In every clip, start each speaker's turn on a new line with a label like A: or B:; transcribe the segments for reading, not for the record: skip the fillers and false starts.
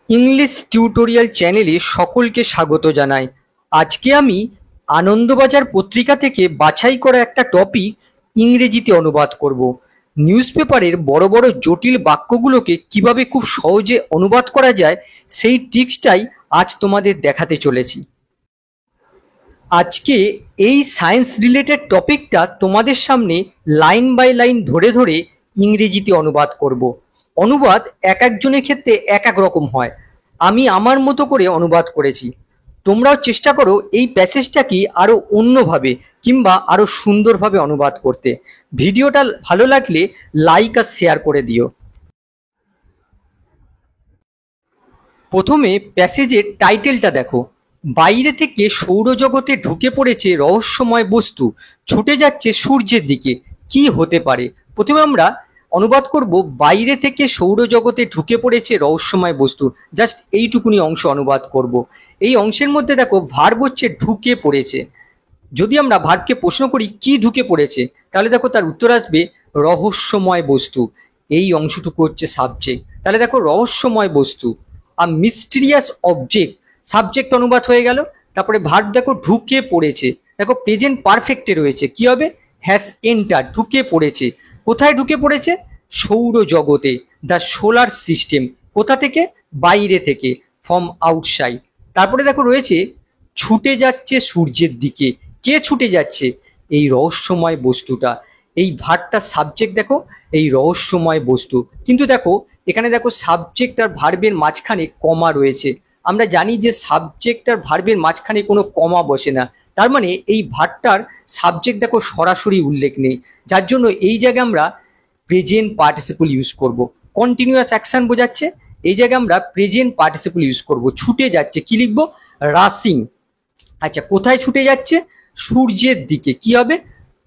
A: English tutorial চ্যানেলে সকলকে স্বাগত জানাই। আজকে আমি আনন্দবাজার পত্রিকা থেকে বাছাই করা একটা টপিক ইংরেজিতে অনুবাদ করব। নিউজপেপারের বড় বড় জটিল বাক্যগুলোকে কিভাবে খুব সহজে অনুবাদ করা যায় সেই ট্রিক্সটাই আজ তোমাদের দেখাতে চলেছি। আজকে এই সায়েন্স রিলেটেড টপিকটা তোমাদের সামনে লাইন বাই লাইন ধরে ধরে ইংরেজিতে অনুবাদ করব। অনুবাদ এক একজনের ক্ষেত্রে এক এক রকম হয়। আমি আমার মতো করে অনুবাদ করেছি। তোমরাও চেষ্টা করো এই প্যাসেজটাকে আরো অন্যভাবে কিংবা আরো সুন্দরভাবে অনুবাদ করতে। ভিডিওটা ভালো লাগলে লাইক আর শেয়ার করে দিও। প্রথমে প্যাসেজের টাইটেলটা দেখো। বাইরে থেকে সৌরজগতে ঢুকে পড়েছে রহস্যময় বস্তু, ছুটে যাচ্ছে সূর্যের দিকে, কি হতে পারে? প্রথমে আমরা অনুবাদ করব বাইরে থেকে সৌরজগতে ঢুকে পড়েছে রহস্যময় বস্তু। জাস্ট এইটুকুনি অংশ অনুবাদ করব। এই অংশের মধ্যে দেখো ভার্ব হচ্ছে ঢুকে পড়েছে। যদি আমরা ভার্বকে প্রশ্ন করি কি ঢুকে পড়েছে, তাহলে দেখো তার উত্তর আসবে রহস্যময় বস্তু। এই অংশটুকু হচ্ছে সাবজেক্ট। তাহলে দেখো রহস্যময় বস্তু আর মিস্টিরিয়াস অবজেক্ট, সাবজেক্ট অনুবাদ হয়ে গেল। তারপরে ভার্ব দেখো ঢুকে পড়েছে, দেখো প্রেজেন্ট পারফেক্টে রয়েছে, কি হবে? হ্যাজ এন্টার, ঢুকে পড়েছে। কোথায় ঢুকে পড়েছে? সৌরজগতে, দ্য সোলার সিস্টেম। কোথা থেকে? বাইরে থেকে, ফ্রম আউটসাইড। তারপরে দেখো রয়েছে ছুটে যাচ্ছে সূর্যের দিকে। কে ছুটে যাচ্ছে? এই রহস্যময় বস্তুটা। এই ভার্বটা সাবজেক্ট দেখো, এই রহস্যময় বস্তু। কিন্তু দেখো এখানে দেখো সাবজেক্ট আর ভার্বের মাঝখানে কমা রয়েছে। আমরা জানি যে সাবজেক্ট আর ভার্বের মাঝখানে কোনো কমা বসে না। তার মানে এই ভার্বটার সাবজেক্ট দেখো সরাসরি উল্লেখ নেই, যার জন্য এই জায়গায় আমরা প্রেজেন্ট পার্টিসিপল ইউজ করব। কন্টিনিউয়াস অ্যাকশন বোঝাচ্ছে, এই জায়গায় আমরা প্রেজেন্ট পার্টিসিপল ইউজ করব। ছুটে যাচ্ছে, কি লিখবো? রাসিং। আচ্ছা, কোথায় ছুটে যাচ্ছে? সূর্যের দিকে, কি হবে?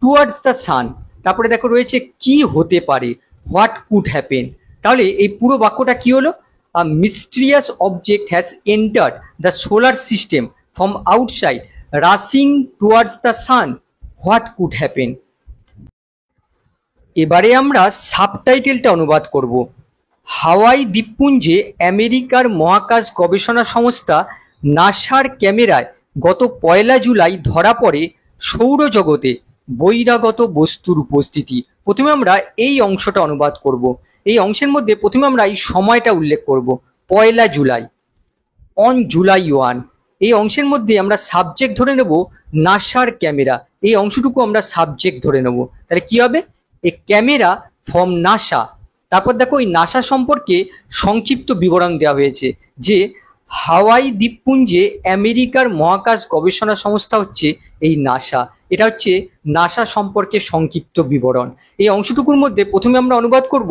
A: টুয়ার্ডস দ্য সান। তারপরে দেখো রয়েছে কি হতে পারে, হোয়াট কুড হ্যাপেন। তাহলে এই পুরো বাক্যটা কি হলো? A mysterious object has entered the solar system from outside, rushing towards the sun, what could happen. এবারে আমরা সাবটাইটেলটা অনুবাদ করব। হাওয়াই দ্বীপপুঞ্জে আমেরিকার মহাকাশ গবেষণা সংস্থা নাসার ক্যামেরায় গত 1 জুলাই ধরা পড়ে সৌরজগতে বহিরাগত বস্তুর উপস্থিতি। প্রথমে আমরা এই অংশটা অনুবাদ করব। এই অংশের মধ্যে প্রথমে আমরা এই সময়টা উল্লেখ করব, 1 জুলাই, অন জুলাই 1। এই অংশের মধ্যে আমরা সাবজেক্ট ধরে নেব নাসার ক্যামেরা। এই অংশটুকু আমরা সাবজেক্ট ধরে নেব। তাহলে কি হবে? এ ক্যামেরা ফ্রম নাসা। তারপর দেখো এই নাসা সম্পর্কে সংক্ষিপ্ত বিবরণ দেওয়া হয়েছে যে হাওয়াই দ্বীপপুঞ্জে আমেরিকার মহাকাশ গবেষণা সংস্থা হচ্ছে এই নাসা। এটা হচ্ছে নাসা সম্পর্কে সংক্ষিপ্ত বিবরণ। এই অংশটুকুর মধ্যে প্রথমে আমরা অনুবাদ করব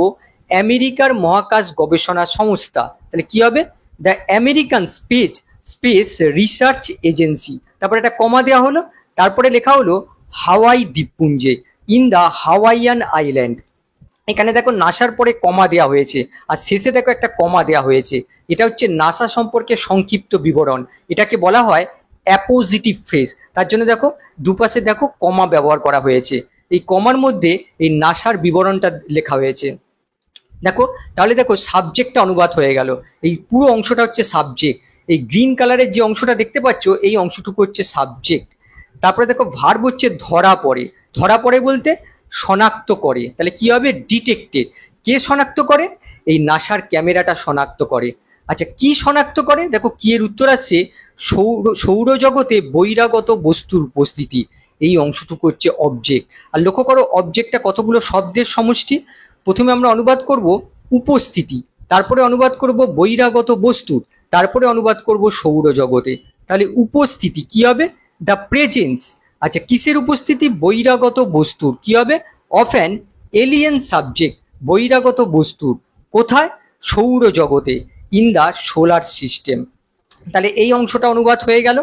A: আমেরিকার মহাকাশ গবেষণা সংস্থা। তাহলে কি হবে? The American space research agency. তারপরে একটা কমা দেওয়া হলো, তারপরে লেখা হলো হাওয়াই দ্বীপপুঞ্জে, ইন দ্য হাওয়াইয়ান আইল্যান্ড। এখানে দেখো নাসার পরে কমা দেওয়া হয়েছে আর শেষে দেখো একটা কমা দেওয়া হয়েছে। এটা হচ্ছে নাসা সম্পর্কে সংক্ষিপ্ত বিবরণ। এটাকে বলা হয় অ্যাপোজিটিভ ফ্রেজ। তার জন্য দেখো দুপাশে দেখো কমা ব্যবহার করা হয়েছে। এই কমার মধ্যে এই নাসার বিবরণটা লেখা হয়েছে। দেখো তাহলে দেখো সাবজেক্টটা অনুবাদ হয়ে গেল। এই পুরো অংশটা হচ্ছে সাবজেক্ট। এই গ্রিন কালারের যে অংশটা দেখতে পাচ্ছ এই অংশটুকু হচ্ছে সাবজেক্ট। তারপরে দেখো ভার্ব হচ্ছে ধরা পড়ে। ধরা পড়ে বলতে শনাক্ত করে। তাহলে কি হবে? ডিটেক্টেড। কে শনাক্ত করে? এই নাসার ক্যামেরাটা শনাক্ত করে। আচ্ছা, কি শনাক্ত করে? দেখো কি এর উত্তর আসছে সৌরজগতে বহিরাগত বস্তুর উপস্থিতি। এই অংশটুকু হচ্ছে অবজেক্ট। আর লক্ষ্য করো অবজেক্টটা কতগুলো শব্দের সমষ্টি। প্রথমে আমরা অনুবাদ করব উপস্থিতি, তারপরে অনুবাদ করব বহিরাগত বস্তু, তারপরে অনুবাদ করব সৌরজগতে। তাহলে উপস্থিতি কি হবে? The presence. আচ্ছা, কিসের উপস্থিতি? বহিরাগত বস্তুর। কি হবে? অফ অ্যান এলিয়েন সাবজেক্ট, বহিরাগত বস্তুর। কোথায়? সৌরজগতে, ইন দ্য সোলার সিস্টেম। তাহলে এই অংশটা অনুবাদ হয়ে গেল।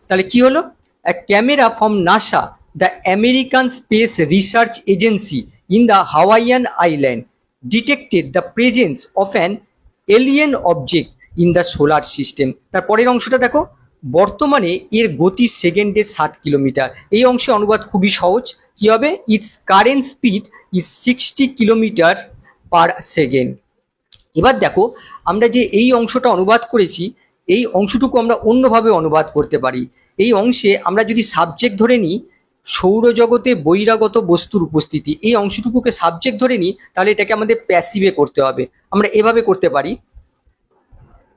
A: তাহলে কি হলো? A camera from NASA, the American space research agency in the Hawaiian island detected the presence of an alien object in the solar system. তারপরের অংশটা দেখো, বর্তমানে এর গতি সেকেন্ডে 60 কিলোমিটার। এই অংশে অনুবাদ খুবই সহজ। কি হবে? It's current speed is 60 kilometre per second. এবার দেখো আমরা যে এই অংশটা অনুবাদ করেছি, এই অংশটুকু আমরা অন্যভাবে অনুবাদ করতে পারি। এই অংশে আমরা যদি সাবজেক্ট ধরে নিই সৌরজগতে বহিরাগত বস্তুর উপস্থিতি, এই অংশটুকুকে সাবজেক্ট ধরে নিই, তাহলে এটাকে আমাদের প্যাসিভে করতে হবে। আমরা এভাবে করতে পারি,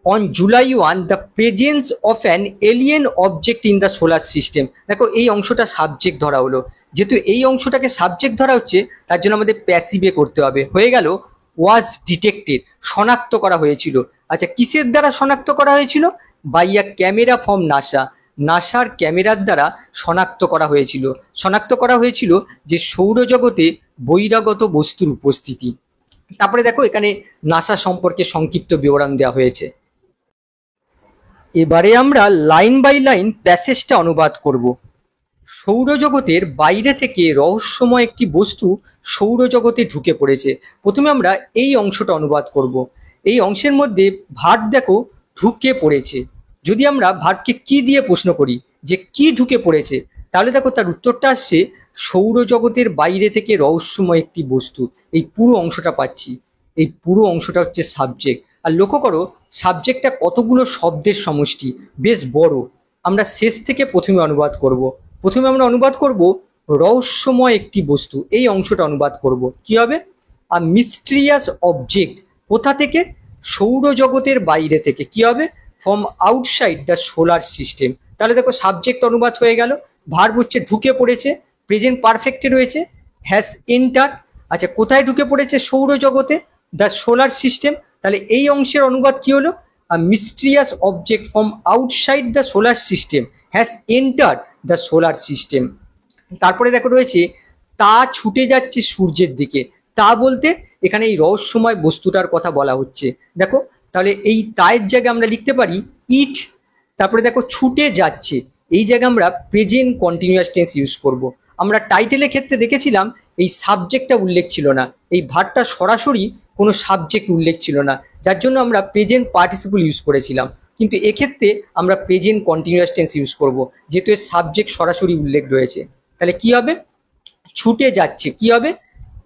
A: on July 1 the presence of an alien object in the solar system. দেখো এই অংশটা সাবজেক্ট ধরা হলো, যেহেতু এই অংশটাকে সাবজেক্ট ধরা হচ্ছে তার জন্য আমাদের প্যাসিভে করতে হবে। হয়ে গেল ওয়াজ ডিটেক্টেড, শনাক্ত করা হয়েছিল। আচ্ছা কিসের দ্বারা শনাক্ত করা হয়েছিল? By a camera from NASA, নাসার ক্যামেরার দ্বারা শনাক্ত করা হয়েছিল। শনাক্ত করা হয়েছিল যে সৌরজগতে বহিরাগত বস্তুর উপস্থিতি। তারপরে দেখো এখানে নাসা সম্পর্কে সংক্ষিপ্ত বিবরণ দেওয়া হয়েছে। এবারে আমরা লাইন বাই লাইন প্যাসেজটা অনুবাদ করব। সৌরজগতের বাইরে থেকে রহস্যময় একটি বস্তু সৌরজগতে ঢুকে পড়েছে। প্রথমে আমরা এই অংশটা অনুবাদ করব। এই অংশের মধ্যে ভার্ব দেখো ঢুকে পড়েছে। যদি আমরা ভার্বকে কি দিয়ে প্রশ্ন করি যে কি ঢুকে পড়েছে, তাহলে দেখো তার উত্তরটা আসছে সৌরজগতের বাইরে থেকে রহস্যময় একটি বস্তু। এই পুরো অংশটা পাচ্ছি, এই পুরো অংশটা হচ্ছে সাবজেক্ট। আর লক্ষ্য করো সাবজেক্টটা কতগুলো শব্দের সমষ্টি, বেশ বড়। আমরা শেষ থেকে প্রথমে অনুবাদ করব। প্রথমে আমরা অনুবাদ করব রহস্যময় একটি বস্তু, এই অংশটা অনুবাদ করব। কি হবে? আর মিস্ট্রিয়াস অবজেক্ট, কোথা থেকে? সৌরজগতের বাইরে থেকে। কি হবে? From outside the solar system. তাহলে দেখো সাবজেক্ট অনুবাদ হয়ে গেল। ভার্ব হচ্ছে ঢুকে পড়েছে, প্রেজেন্ট পারফেক্টে রয়েছে, হ্যাজ এন্টার। আচ্ছা কোথায় ঢুকে পড়েছে? সৌরজগতে, দ্য সোলার সিস্টেম। তাহলে এই অংশের অনুবাদ কি হলো? A mysterious object from outside the solar system has entered the solar system. তারপরে দেখো রয়েছে তা ছুটে যাচ্ছে সূর্যের দিকে। তা বলতে এখানে এই রহস্যময় বস্তুটার কথা বলা হচ্ছে। দেখো তাহলে এই তায়ের জায়গায় আমরা লিখতে পারি ইট। তারপরে দেখো ছুটে যাচ্ছে, এই জায়গায় আমরা প্রেজেন্ট কন্টিনিউয়াস টেন্স ইউজ করব। আমরা টাইটেলের ক্ষেত্রে দেখেছিলাম এই সাবজেক্টটা উল্লেখ ছিল না, এই ভার্বটা সরাসরি কোনো সাবজেক্ট উল্লেখ ছিল না, যার জন্য আমরা প্রেজেন্ট পার্টিসিপল ইউজ করেছিলাম। কিন্তু এক্ষেত্রে আমরা প্রেজেন্ট কন্টিনিউয়াস টেন্স ইউজ করব, যেহেতু এর সাবজেক্ট সরাসরি উল্লেখ রয়েছে। তাহলে কি হবে? ছুটে যাচ্ছে। কি হবে?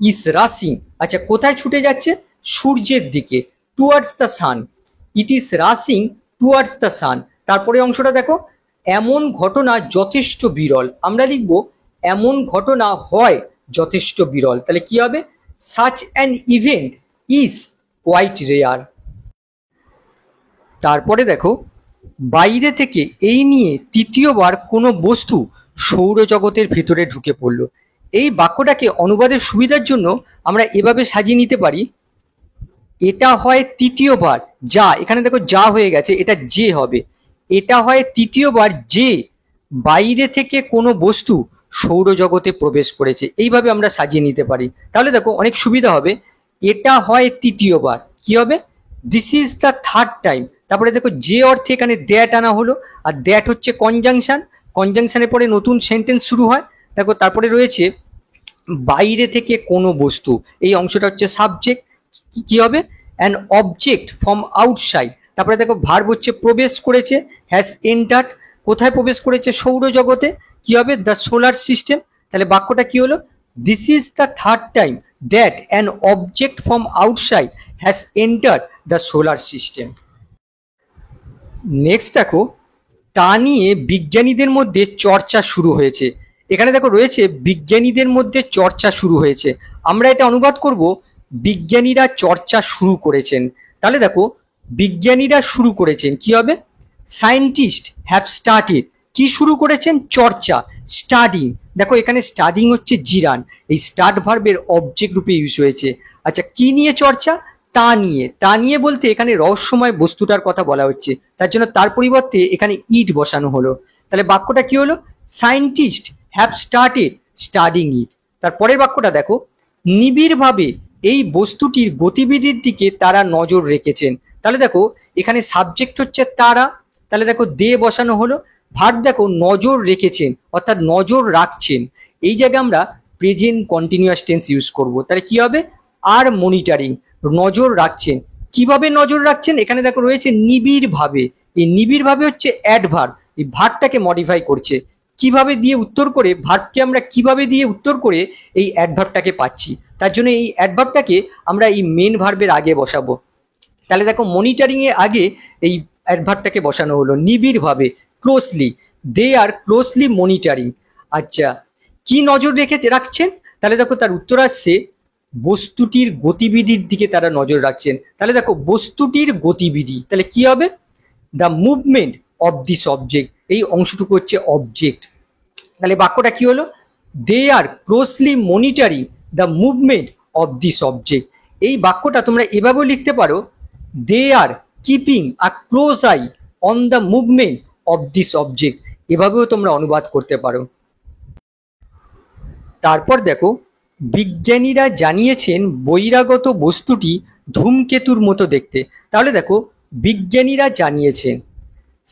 A: Is rushing. আচ্ছা কোথায় ছুটে যাচ্ছে? সূর্যের দিকে, towards the San. It is rushing towards the সান। তারপরে অংশটা দেখো, এমন ঘটনা যথেষ্ট বিরল। আমরা লিখব এমন ঘটনা হয় যথেষ্ট বিরল। তাহলে কি হবে? Such an event is quite rare. তারপরে দেখো বাইরে থেকে এই নিয়ে তৃতীয়বার কোনো বস্তু সৌরজগতের ভিতরে ঢুকে পড়ল। এই বাক্যটাকে অনুবাদের সুবিধার জন্য আমরা এভাবে সাজিয়ে নিতে পারি, এটা হয় তৃতীয়বার যা, এখানে দেখো যা হয়ে গেছে, এটা যে হবে। এটা হয় তৃতীয়বার যে বাইরে থেকে কোনো বস্তু সৌরজগতে প্রবেশ করেছে। এইভাবে আমরা সাজিয়ে নিতে পারি, তাহলে দেখো অনেক সুবিধা হবে। এটা হয় তৃতীয়বার। কি হবে? This is the third time. তারপরে দেখো যে অর্থে এখানে দ্যাট আনা হলো, আর দ্যাট হচ্ছে কনজাংশন। কনজাংশনের পরে নতুন সেন্টেন্স শুরু হয়। দেখো তারপরে রয়েছে বাইরে থেকে কোনো বস্তু, এই অংশটা হচ্ছে সাবজেক্ট। কি হবে? An object from outside. তারপরে দেখো ভার্ব হচ্ছে প্রবেশ করেছে, হ্যাজ এন্টার্ড। কোথায় প্রবেশ করেছে? সৌরজগতে। কি হবে? The solar system. তাহলে বাক্যটা কি হলো? This is the third time that an object from outside has entered the solar system. Next দেখো তা নিয়ে বিজ্ঞানীদের মধ্যে চর্চা শুরু হয়েছে। এখানে দেখো রয়েছে বিজ্ঞানীদের মধ্যে চর্চা শুরু হয়েছে। আমরা এটা অনুবাদ করব বিজ্ঞানীরা চর্চা শুরু করেছেন। তাহলে দেখো বিজ্ঞানীরা শুরু করেছেন। কি হবে? Scientist have started. কি শুরু করেছেন? চর্চা, স্টাডিং। দেখো এখানে স্টাডিং হচ্ছে জিরান, এই স্টার্ট ভার্বের অবজেক্ট রূপে ইউজ হয়েছে। আচ্ছা কি নিয়ে চর্চা? তা নিয়ে। তা নিয়ে বলতে এখানে রহস্যময় বস্তুটার কথা বলা হচ্ছে, তার জন্য তার পরিবর্তে এখানে ইট বসানো হলো। তাহলে বাক্যটা কি হলো? সায়েন্টিস্ট হ্যাভ স্টার্টেড স্টাডিং ইট। তার পরের বাক্যটা দেখো, নিবিড়ভাবে এই বস্তুটির গতিবিধির দিকে তারা নজর রেখেছেন। তাহলে দেখো এখানে সাবজেক্ট হচ্ছে তারা, তাহলে দেখো দে বসানো হলো। ভার্ব দেখো নজর রেখেছেন, অর্থাৎ নজর রাখছেন। এই জায়গায় আমরা প্রেজেন্ট কন্টিনিউয়াস টেন্স ইউজ করব। তাহলে কি হবে? আর মনিটরিং, নজর রাখছেন। কিভাবে নজর রাখছেন? এখানে দেখো রয়েছে নিবিড়ভাবে। এই নিবিড়ভাবে হচ্ছে অ্যাডভার্ব, এই ভার্বটাকে মডিফাই করছে। কিভাবে দিয়ে উত্তর করে, ভার্বকে আমরা কিভাবে দিয়ে উত্তর করে এই অ্যাডভার্বটাকে পাচ্ছি, তার জন্য এই অ্যাডভার্বটাকে আমরা এই মেন ভার্বের আগে বসাবো। তাহলে দেখো মনিটরিং এর আগে এই অ্যাডভার্বটাকে বসানো হলো নিবিড়ভাবে, closely, they are closely monitoring. আচ্ছা, কি নজর রাখছেন? তাহলে দেখো তার উত্তর আসছে বস্তুটির গতিবিধির দিকে তারা নজর রাখছেন। তাহলে দেখো বস্তুটির গতিবিধি, তাহলে কি হবে? The movement of this object, এই অংশটুকু হচ্ছে অবজেক্ট। তাহলে বাক্যটা কি হলো? They are closely monitoring the movement of this object. এই বাক্যটা তোমরা এভাবেও লিখতে পারো, they are keeping a close eye on the movement of this object, এভাবেও তোমরা অনুবাদ করতে পারো। তারপর দেখো, বিজ্ঞানীরা জানিয়েছেন বহিরাগত বস্তুটি ধূমকেতুর মতো দেখতে। তাহলে দেখো বিজ্ঞানীরা জানিয়েছেন,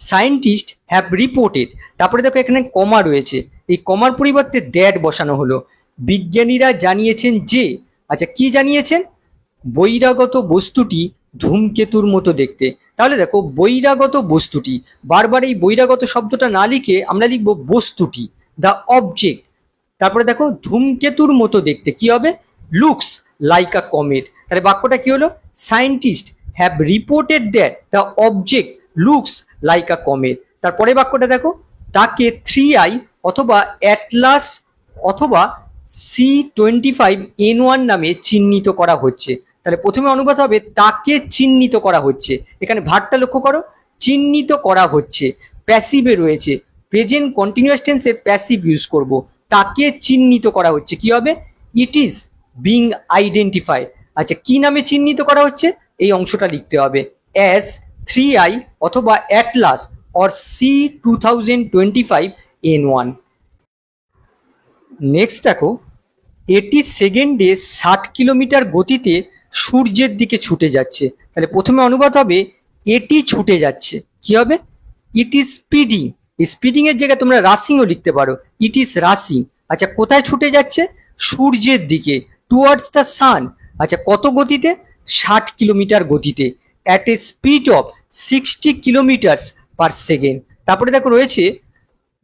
A: সায়েন্টিস্ট হ্যাভ রিপোর্টেড, তারপরে দেখো এখানে কমা রয়েছে, এই কমার পরিবর্তে দ্যাট বসানো হলো। বিজ্ঞানীরা জানিয়েছেন যে, আচ্ছা কি জানিয়েছেন? বহিরাগত বস্তুটি ধূমকেতুর মতো দেখতে। তাহলে দেখো বহিরাগত বস্তুটি, বারবার এই বহিরাগত শব্দটা না লিখে আমরা লিখবো বস্তুটি, দ্য অবজেক্ট। তারপরে দেখো ধূমকেতুর মতো দেখতে, কি হবে? লুকস লাইক আ কমেট। তাহলে বাক্যটা কি হলো? Scientist have reported that the object looks like a comet. তারপরে বাক্যটা দেখো, তাকে 3i অথবা অ্যাটলাস অথবা C25N1 নামে চিহ্নিত করা হচ্ছে। তাহলে প্রথমে অনুবাদ হবে তাকে চিহ্নিত করা হচ্ছে। এখানে ভার্বটা লক্ষ্য করো, চিহ্নিত করা হচ্ছে, প্যাসিভে রয়েছে, প্রেজেন্ট কন্টিনিউয়াস টেন্সে প্যাসিভ ইউজ করব। তাকে চিহ্নিত করা হচ্ছে, কি হবে? It is being identified. আচ্ছা কি নামে চিহ্নিত করা হচ্ছে? এই অংশটা লিখতে হবে অ্যাজ 3i অথবা অ্যাটলাস অর C2025N1। নেক্সট দেখো, এটি সেকেন্ডে 60 কিলোমিটার গতিতে সূর্যের দিকে ছুটে যাচ্ছে। তাহলে প্রথমে অনুবাদ হবে এটি ছুটে যাচ্ছে, কি হবে? It is speeding. এই স্পিডিং এর জায়গায় তোমরা রাসিংও লিখতে পারো, ইট ইজ রাসিং। আচ্ছা কোথায় ছুটে যাচ্ছে? সূর্যের দিকে, টুয়ার্ডস দ্য সান। আচ্ছা কত গতিতে? 60 কিলোমিটার গতিতে, at a speed of 60 kilometres per second. তারপরে দেখো রয়েছে,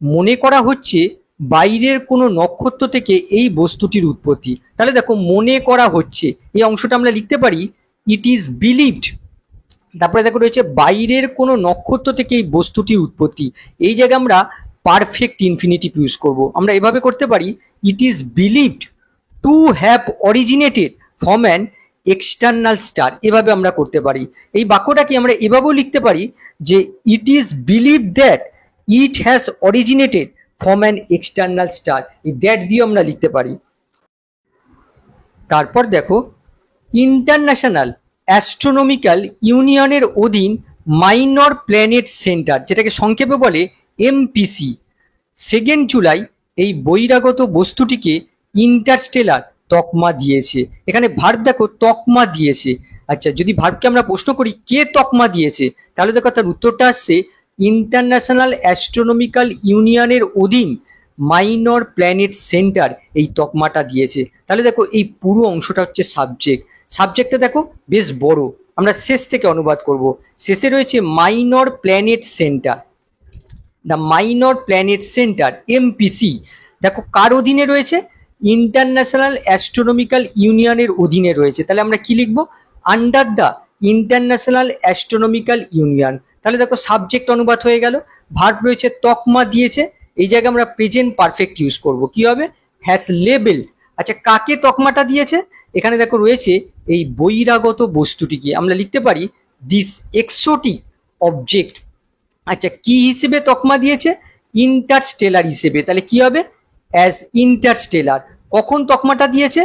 A: মনে করা হচ্ছে বাইরের কোনো নক্ষত্র থেকে এই বস্তুটির উৎপত্তি। তাহলে দেখো মনে করা হচ্ছে, এই অংশটা আমরা লিখতে পারি ইট ইজ বিলিভড। তারপরে দেখো রয়েছে বাইরের কোনো নক্ষত্র থেকে এই বস্তুটির উৎপত্তি, এই জায়গায় আমরা পারফেক্ট ইনফিনিটিভ ইউজ করব। আমরা এভাবে করতে পারি, it is believed to have originated from an external star, এভাবে আমরা করতে পারি। এই বাক্যটাকে আমরা এভাবেও লিখতে পারি যে it is believe that it has originated from an external star, এই দ্যাট দিয়ে আমরা লিখতে পারি। তারপর দেখো, ইন্টারন্যাশনাল অ্যাস্ট্রোনমিক্যাল ইউনিয়নের অধীন মাইনর প্ল্যানেট সেন্টার, যেটাকে সংক্ষেপে বলে এমপিসি, 2 জুলাই এই বহিরাগত বস্তুটিকে ইন্টারস্টেলার তকমা দিয়েছে। এখানে ভার্ব দেখো তকমা দিয়েছে। আচ্ছা যদি ভার্বকে আমরা প্রশ্ন করি কে তকমা দিয়েছে, তাহলে দেখো তার উত্তরটা আসছে ইন্টারন্যাশনাল অ্যাস্ট্রোনমিক্যাল ইউনিয়নের অধীন মাইনর প্ল্যানেট সেন্টার এই তকমাটা দিয়েছে। তাহলে দেখো এই পুরো অংশটা হচ্ছে সাবজেক্ট। সাবজেক্টটা দেখো বেশ বড়, আমরা শেষ থেকে অনুবাদ করব। শেষে রয়েছে minor planet centre, the minor planet centre MPC. দেখো কার অধীনে রয়েছে? ইন্টারন্যাশনাল অ্যাস্ট্রোনমিক্যাল ইউনিয়নের অধীনে রয়েছে। তাহলে আমরা কি লিখবো? Under the international astronomical union. তাহলে দেখো সাবজেক্ট অনুবাদ হয়ে গেল। ভার্ব রয়েছে তকমা দিয়েছে, এই জায়গায় আমরা প্রেজেন্ট পারফেক্ট ইউজ করব, কি হবে? Has labelled. আচ্ছা কাকে তকমাটা দিয়েছে? এখানে দেখো রয়েছে এই বহিরাগত বস্তুটিকে, আমরা লিখতে পারি দিস এক্সোটিক অবজেক্ট। আচ্ছা কি হিসেবে তকমা দিয়েছে? ইন্টারস্টেলার হিসেবে। তাহলে কি হবে? As Interstellar. কখন তকমাটা দিয়েছে?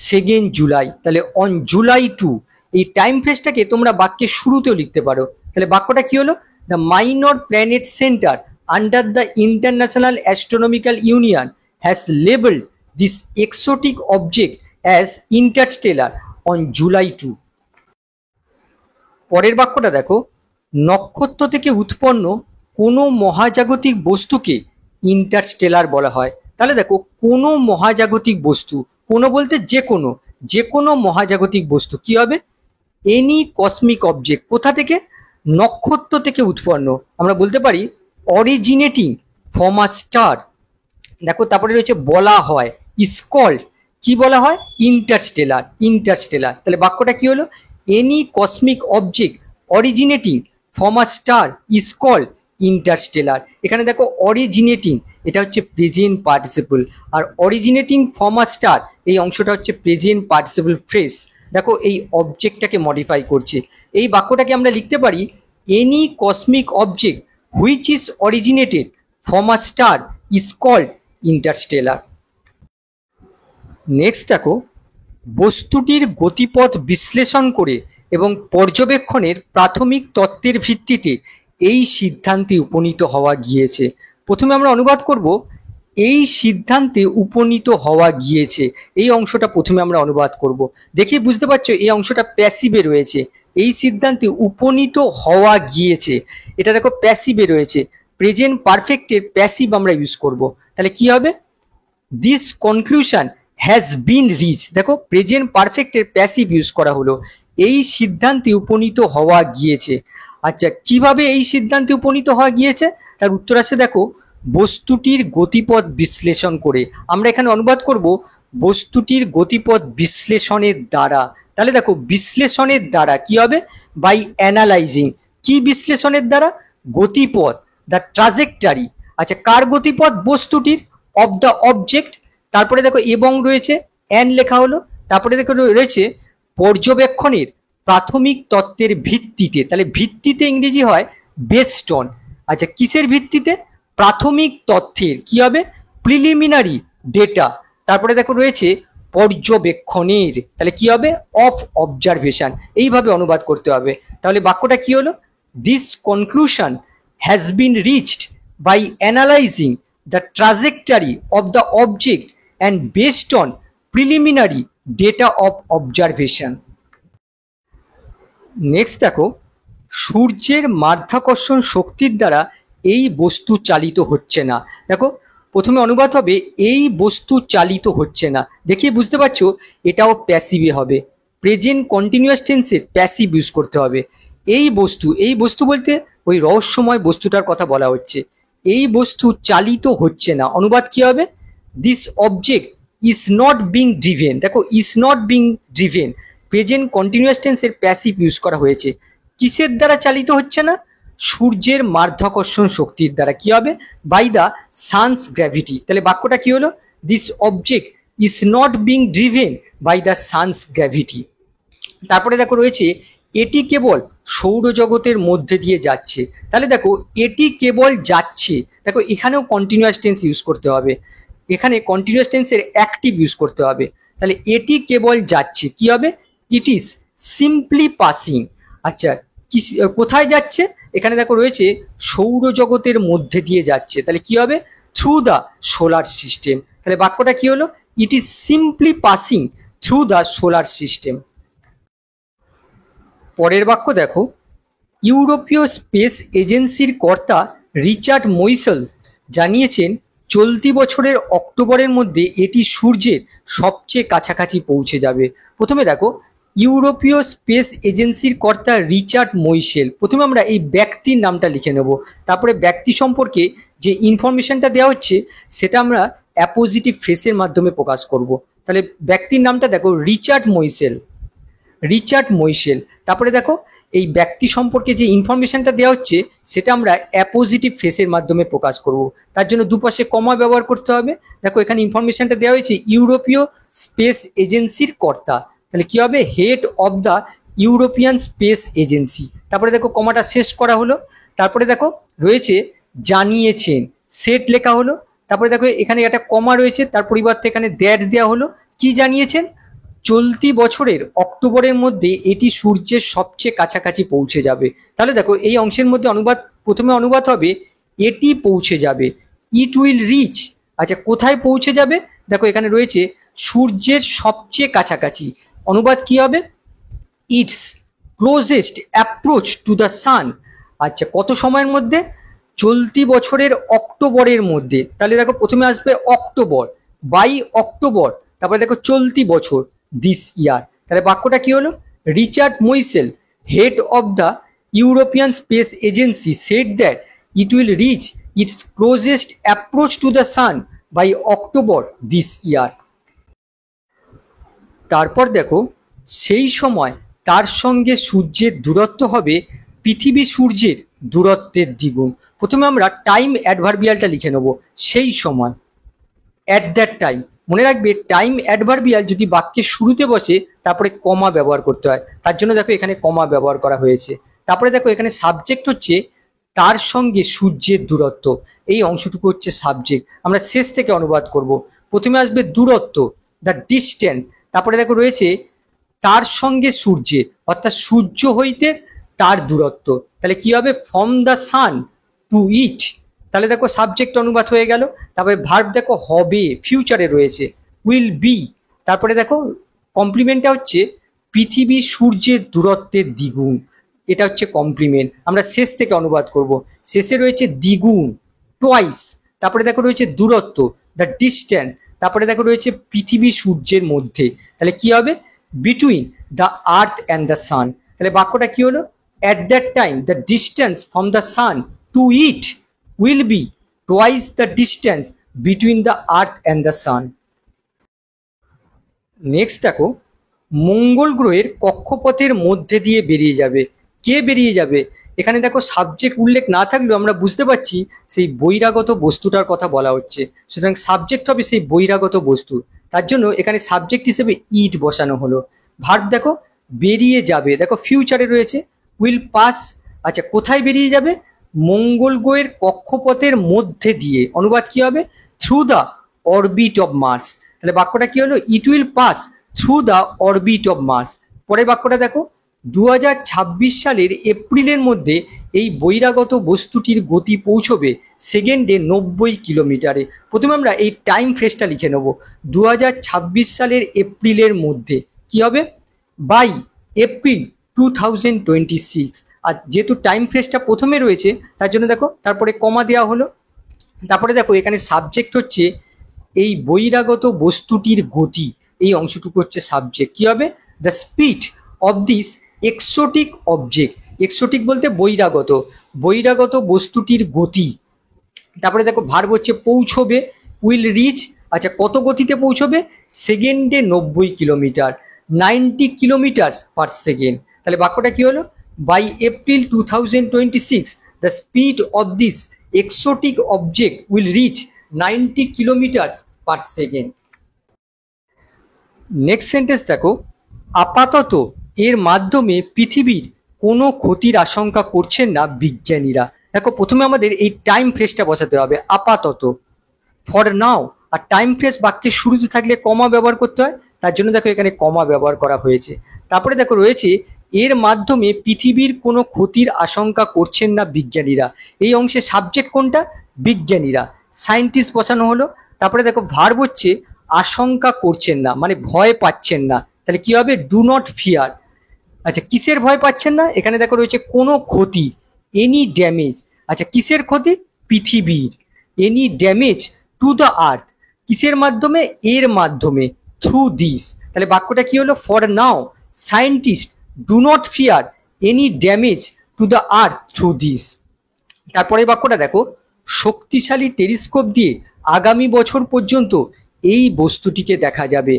A: 2 জুলাই। তাহলে অন জুলাই 2। এই টাইম ফ্রেজটাকে তোমরা বাক্যের শুরুতেও লিখতে পারো। তাহলে বাক্যটা কি হলো? The minor planet centre under the international astronomical union has labelled this exotic object as Interstellar on July 2। পরের বাক্যটা দেখো, নক্ষত্র থেকে উৎপন্ন কোনো মহাজাগতিক বস্তুকে ইন্টারস্টেলার বলা হয়। তাহলে দেখো কোনো মহাজাগতিক বস্তু, কোনো বলতে যে কোনো মহাজাগতিক বস্তু কি হবে? Any cosmic object. কোথা থেকে? নক্ষত্র থেকে উৎপন্ন, আমরা বলতে পারি অরিজিনেটিং ফ্রম আ স্টার। দেখো তারপরে রয়েছে বলা হয়, ইজ কল্ড, কি বলা হয়? ইন্টারস্টেলার। ইন্টারস্টেলার। তাহলে বাক্যটা কি হলো? Any cosmic object originating from a star is called interstellar. এখানে দেখো অরিজিনেটিং, এটা হচ্ছে প্রেজেন্ট পার্টিসিপল, আর অরিজিনেটিং ফ্রম আ স্টার এই অংশটা হচ্ছে প্রেজেন্ট পার্টিসিপল ফ্রেজ। দেখো এই অবজেক্টটাকে মডিফাই করছে। এই বাক্যটাকে আমরা লিখতে পারি any cosmic object which is originated from a star is called interstellar. Next দেখো, বস্তুটির গতিপথ বিশ্লেষণ করে এবং পর্যবেক্ষণের প্রাথমিক তত্ত্বের ভিত্তিতে এই সিদ্ধান্তে উপনীত হওয়া গিয়েছে। প্রথমে আমরা অনুবাদ করব এই সিদ্ধান্তে উপনীত হওয়া গিয়েছে, এই অংশটা প্রথমে আমরা অনুবাদ করব। দেখি বুঝতে পারছো এই অংশটা প্যাসিভে রয়েছে, এই সিদ্ধান্তে উপনীত হওয়া গিয়েছে, এটা দেখো প্যাসিভে রয়েছে। প্রেজেন্ট পারফেক্টের প্যাসিভ আমরা ইউজ করব, তাহলে কি হবে? This conclusion has been reach. দেখো প্রেজেন্ট পারফেক্টের প্যাসিভ ইউজ করা হলো, এই সিদ্ধান্তে উপনীত হওয়া গিয়েছে। আচ্ছা, কিভাবে এই সিদ্ধান্তে উপনীত হওয়া গিয়েছে? তার উত্তর আছে দেখো, বস্তুটির গতিপথ বিশ্লেষণ করে। আমরা এখানে অনুবাদ করব বস্তুটির গতিপথ বিশ্লেষণের দ্বারা। তাহলে দেখো বিশ্লেষণের দ্বারা কি হবে? By analysing. কি বিশ্লেষণের দ্বারা? গতিপথ, দ্য ট্রাজেক্টরি। আচ্ছা, কার গতিপথ? বস্তুটির, অফ দ্য অবজেক্ট। তারপরে দেখো এবং রয়েছে, অ্যান লেখা হলো। তারপরে দেখো রয়েছে পর্যবেক্ষণের প্রাথমিক তত্ত্বের ভিত্তিতে। তাহলে ভিত্তিতে ইংরেজি হয় বেসড অন। আচ্ছা, কিসের ভিত্তিতে? প্রাথমিক তথ্যের, কি হবে? Preliminary data. তারপরে দেখো রয়েছে পর্যবেক্ষণের, তাহলে কি হবে? Of observation. এইভাবে অনুবাদ করতে হবে। তাহলে বাক্যটা কি হলো? This conclusion has been reached by analysing the trajectory of the object and based on preliminary data of observation. Next দেখো, সূর্যের মাধ্যাকর্ষণ শক্তির দ্বারা এই বস্তু চালিত হচ্ছে না। দেখো প্রথমে অনুবাদ হবে এই বস্তু চালিত হচ্ছে না। দেখিয়ে বুঝতে পারছো এটাও প্যাসিভে হবে। প্রেজেন্ট কন্টিনিউয়াস টেন্সের প্যাসিভ ইউজ করতে হবে। এই বস্তু, এই বস্তু বলতে ওই রহস্যময় বস্তুটার কথা বলা হচ্ছে। এই বস্তু চালিত হচ্ছে না, অনুবাদ কি হবে? This object is not being driven. দেখো is not being driven, present continuous টেন্সের প্যাসিভ ইউজ করা হয়েছে। কিসের দ্বারা চালিত হচ্ছে না? সূর্যের মাধ্যাকর্ষণ শক্তির দ্বারা। কি হবে? By the sun's gravity. তাহলে বাক্যটা কি হলো? This object is not being driven by the sun's gravity. তারপরে দেখো রয়েছে এটি কেবল সৌরজগতের মধ্যে দিয়ে যাচ্ছে। তাহলে দেখো এটি কেবল যাচ্ছে, দেখো এখানেও কন্টিনিউয়াস টেন্স ইউজ করতে হবে। এখানে কন্টিনিউয়াস টেন্সের অ্যাক্টিভ ইউজ করতে হবে। তাহলে এটি কেবল যাচ্ছে, কি হবে? It is simply passing. আচ্ছা, কি কোথায় যাচ্ছে? এখানে দেখো রয়েছে সৌরজগতের মধ্যে দিয়ে যাচ্ছে, তাহলে কি হবে? Through the solar system. তাহলে বাক্যটা কি হলো? It is simply passing through the solar system. পরের বাক্য দেখো, ইউরোপীয় স্পেস এজেন্সির কর্তা রিচার্ড মইসেল জানিয়েছেন চলতি বছরের অক্টোবরের মধ্যে এটি সূর্যের সবচেয়ে কাছাকাছি পৌঁছে যাবে। প্রথমে দেখো ইউরোপীয় স্পেস এজেন্সির কর্তা রিচার্ড মইসেল, প্রথমে আমরা এই ব্যক্তির নামটা লিখে নেব। তারপরে ব্যক্তি সম্পর্কে যে ইনফরমেশনটা দেওয়া হচ্ছে সেটা আমরা অ্যাপোজিটিভ ফ্রেসের মাধ্যমে প্রকাশ করব। তাহলে ব্যক্তির নামটা দেখো রিচার্ড মইসেল, রিচার্ড মইসেল। তারপরে দেখো এই ব্যক্তি সম্পর্কে যে ইনফরমেশনটা দেওয়া হচ্ছে সেটা আমরা অ্যাপোজিটিভ ফ্রেসের মাধ্যমে প্রকাশ করব। তার জন্য দুপাশে কমা ব্যবহার করতে হবে। দেখো এখানে ইনফরমেশনটা দেওয়া হয়েছে ইউরোপীয় স্পেস এজেন্সির কর্তা, তাহলে কি হবে? Head of the European Space agency. তারপরে দেখো কমাটা শেষ করা হলো। তারপরে দেখো রয়েছে জানিয়েছেন, সেট লেখা হলো। তারপরে দেখো এখানে একটা কমা রয়েছে, তার পরিবর্তে এখানে দ্যাট দেওয়া হলো। কি জানিয়েছেন? চলতি বছরের অক্টোবরের মধ্যে এটি সূর্যের সবচেয়ে কাছাকাছি পৌঁছে যাবে। তাহলে দেখো এই অংশের মধ্যে অনুবাদ, প্রথমে অনুবাদ হবে এটি পৌঁছে যাবে, ইট উইল রিচ। আচ্ছা, কোথায় পৌঁছে যাবে? দেখো এখানে রয়েছে সূর্যের সবচেয়ে কাছাকাছি, অনুবাদ কি হবে? It's closest approach to the সান। আচ্ছা, কত সময়ের মধ্যে? চলতি বছরের অক্টোবরের মধ্যে। তাহলে দেখো প্রথমে আসবে অক্টোবর, বাই অক্টোবর। তারপরে দেখো চলতি বছর, দিস ইয়ার। তাহলে বাক্যটা কি হলো? Richard Moissl, head of the European Space Agency, said that it will reach its closest approach to the sun by October this year. তারপর দেখো সেই সময় তার সঙ্গে সূর্যের দূরত্ব হবে পৃথিবী সূর্যের দূরত্বের দ্বিগুণ। প্রথমে আমরা টাইম অ্যাডভার্বিয়ালটা লিখে নেব, সেই সময়, অ্যাট দ্যাট টাইম। মনে রাখবে টাইম অ্যাডভার্বিয়াল যদি বাক্যের শুরুতে বসে তারপরে কমা ব্যবহার করতে হয়, তার জন্য দেখো এখানে কমা ব্যবহার করা হয়েছে। তারপরে দেখো এখানে সাবজেক্ট হচ্ছে তার সঙ্গে সূর্যের দূরত্ব, এই অংশটুকু হচ্ছে সাবজেক্ট। আমরা শেষ থেকে অনুবাদ করব। প্রথমে আসবে দূরত্ব, দ্য ডিস্টেন্স। তারপরে দেখো রয়েছে তার সঙ্গে সূর্যের, অর্থাৎ সূর্য হইতে তার দূরত্ব। তাহলে কি হবে? ফ্রম দ্য সান টু ইট। তাহলে দেখো সাবজেক্ট অনুবাদ হয়ে গেল। তারপরে ভার্ব দেখো হবে, ফিউচারে রয়েছে, উইল বি। তারপরে দেখো কমপ্লিমেন্টটা হচ্ছে পৃথিবী সূর্যের দূরত্বের দ্বিগুণ, এটা হচ্ছে কমপ্লিমেন্ট। আমরা শেষ থেকে অনুবাদ করব। শেষে রয়েছে দ্বিগুণ, টোয়াইস। তারপরে দেখো রয়েছে দূরত্ব, দ্য ডিস্টেন্স। তারপরে দেখো রয়েছে পৃথিবী সূর্যের মধ্যে। তাহলে কি হবে? Between the earth and the sun. তাহলে বাক্যটা কি হলো? At that time the distance from the sun to it will be twice the distance between the earth and the sun. Next দেখো, মঙ্গল গ্রহের কক্ষপথের মধ্যে দিয়ে বেরিয়ে যাবে। কে বেরিয়ে যাবে? এখানে দেখো সাবজেক্ট উল্লেখ না থাকলেও আমরা বুঝতে পারছি সেই বহিরাগত বস্তুটার কথা বলা হচ্ছে, সুতরাং সাবজেক্ট হবে সেই বহিরাগত বস্তু। তার জন্য এখানে সাবজেক্ট হিসেবে ইট বসানো হলো। ভার্ব দেখো বেরিয়ে যাবে, দেখো ফিউচারে রয়েছে, উইল পাস। আচ্ছা, কোথায় বেরিয়ে যাবে? মঙ্গল গ্রহের কক্ষপথের মধ্যে দিয়ে। অনুবাদ কি হবে? Through the orbit of Mars. তাহলে বাক্যটা কি হলো? It will pass through the orbit of Mars. পরের বাক্যটা দেখো, 2026 সালের এপ্রিলের মধ্যে এই বহিরাগত বস্তুটির গতি পৌঁছবে সেকেন্ডে 90 কিলোমিটারে। প্রথমে আমরা এই টাইম ফ্রেজটা লিখে নেব, 2026 সালের এপ্রিলের মধ্যে। কি হবে? By April 2026। আর যেহেতু টাইম ফ্রেজটা প্রথমে রয়েছে তার জন্য দেখো তারপরে কমা দেওয়া হলো। তারপরে দেখো এখানে সাবজেক্ট হচ্ছে এই বহিরাগত বস্তুটির গতি, এই অংশটুকু হচ্ছে সাবজেক্ট। কি হবে? The speed of this exotic object. Exotic বলতে বহিরাগত, বহিরাগত বস্তুটির গতি। তারপরে দেখো ভার্ব হচ্ছে পৌঁছবে, উইল রিচ। আচ্ছা, কত গতিতে পৌঁছবে? সেকেন্ডে 90 কিলোমিটার, 90 কিলোমিটার পার সেকেন্ড। তাহলে বাক্যটা কি হলো? By April 2026 the speed of this exotic object will reach 90 kilometre per second. Next sentence দেখো, আপাতত এর মাধ্যমে পৃথিবীর কোনো ক্ষতির আশঙ্কা করছেন না বিজ্ঞানীরা। দেখো প্রথমে আমাদের এই টাইম ফ্রেজটা বসাতে হবে, আপাতত, ফর নাও। আর টাইম ফ্রেজ বাক্যের শুরুতে থাকলে কমা ব্যবহার করতে হয়, তার জন্য দেখো এখানে কমা ব্যবহার করা হয়েছে। তারপরে দেখো রয়েছে এর মাধ্যমে পৃথিবীর কোনো ক্ষতির আশঙ্কা করছেন না বিজ্ঞানীরা। এই অংশে সাবজেক্ট কোনটা? বিজ্ঞানীরা, সায়েন্টিস্ট বসানো হলো। তারপরে দেখো ভার্ব হচ্ছে আশঙ্কা করছেন না, মানে ভয় পাচ্ছেন না। তাহলে কি হবে? Do not fear. আচ্ছা, কিসের ভয় পাচ্ছেন না? এখানে দেখো রয়েছে কোনো ক্ষতি, এনি ড্যামেজ। আচ্ছা, কিসের ক্ষতি? পৃথিবীর। Any damage to the earth, কিসের মাধ্যমে? এর মাধ্যমে, থ্রু দিস। তাহলে বাক্যটা কি হলো? For now scientist do not fear any damage to the earth through this. তারপরে বাক্যটা দেখো, শক্তিশালী টেলিস্কোপ দিয়ে আগামী বছর পর্যন্ত এই বস্তুটিকে দেখা যাবে।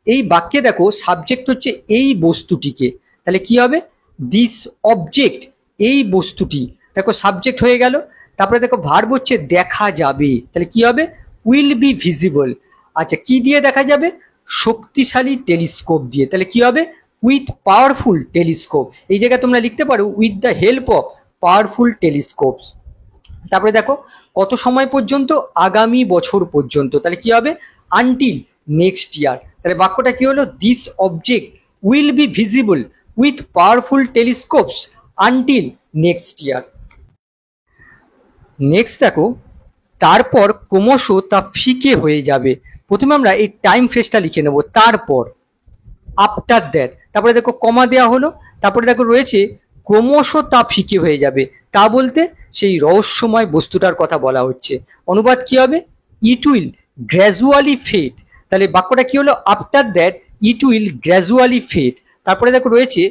A: এই বাক্যে দেখো সাবজেক্ট হচ্ছে এই বস্তুটিকে। তাহলে কি হবে? দিস অবজেক্ট, এই বস্তুটি। দেখো সাবজেক্ট হয়ে গেল। তারপরে দেখো ভার্ব হচ্ছে দেখা যাবে। তাহলে কি হবে? Will be visible. আচ্ছা, কি দিয়ে দেখা যাবে? শক্তিশালী টেলিস্কোপ দিয়ে। তাহলে কি হবে? With powerful telescope. এই জায়গায় তোমরা লিখতে পারো with the help of powerful telescopes. তারপরে দেখো কত সময় পর্যন্ত? আগামী বছর পর্যন্ত। তাহলে কি হবে? Until next year. তাহলে বাক্যটা কি হলো? This object will be visible with powerful telescopes until next year. Next দেখো, তারপর ক্রমশ তা ফিকে হয়ে যাবে। প্রথমে আমরা এই টাইম ফ্রেজটা লিখে নেব, তারপর, আফটার দ্যাট। তারপরে দেখো কমা দেওয়া হলো। তারপরে দেখো রয়েছে ক্রমশ তা ফিকে হয়ে যাবে। তা বলতে সেই রহস্যময় বস্তুটার কথা বলা হচ্ছে। অনুবাদ কি হবে? It will gradually fade. তাহলে বাক্যটা কি হলো? After that it will gradually fade. তারপরে দেখো রয়েছে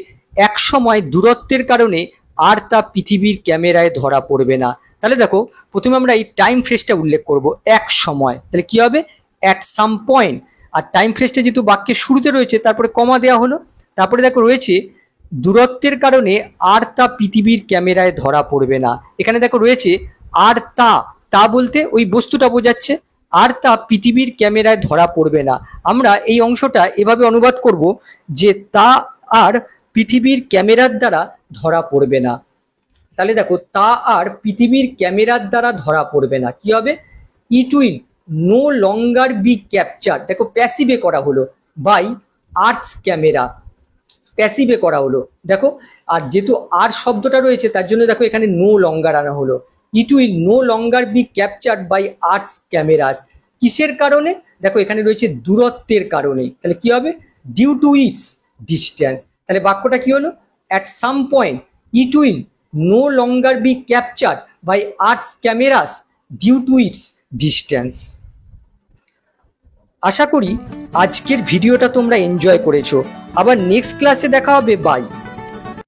A: এক সময় দূরত্বের কারণে আর তা পৃথিবীর ক্যামেরায় ধরা পড়বে না। তাহলে দেখো প্রথমে আমরা এই টাইম ফ্রেজটা উল্লেখ করব, এক সময়। তাহলে কি হবে? At some point. আর টাইম ফ্রেজটা যেহেতু বাক্যের শুরুতে রয়েছে তারপরে কমা দেওয়া হলো। তারপরে দেখো রয়েছে দূরত্বের কারণে আর তা পৃথিবীর ক্যামেরায় ধরা পড়বে না। এখানে দেখো রয়েছে আর তা, তা বলতে ওই বস্তুটা বোঝাচ্ছে, আর তা পৃথিবীর ক্যামেরায় ধরা পড়বে না। আমরা এই অংশটা এভাবে অনুবাদ করব যে তা আর পৃথিবীর ক্যামেরার দ্বারা ধরা পড়বে না। তাহলে দেখো তা আর পৃথিবীর ক্যামেরার দ্বারা ধরা পড়বে না, কি হবে? It will no longer be capture, দেখো প্যাসিভে করা হলো, বাই আর্থস ক্যামেরা, প্যাসিভে করা হলো দেখো। আর যেহেতু আর শব্দটা রয়েছে তার জন্য দেখো এখানে নো লঙ্গার আনা হলো। It will no longer be captured by earths cameras, কিসের কারণে? দেখো এখানে রয়েছে দূরত্বের কারণে, তাহলে কি হবে? Due to its distance. তাহলে বাক্যটা কি হলো? At some point it will no longer be captured by earths cameras due to its distance. আশা করি আজকের ভিডিওটা তোমরা এনজয় করেছো। আবার নেক্সট ক্লাসে দেখা হবে। বাই।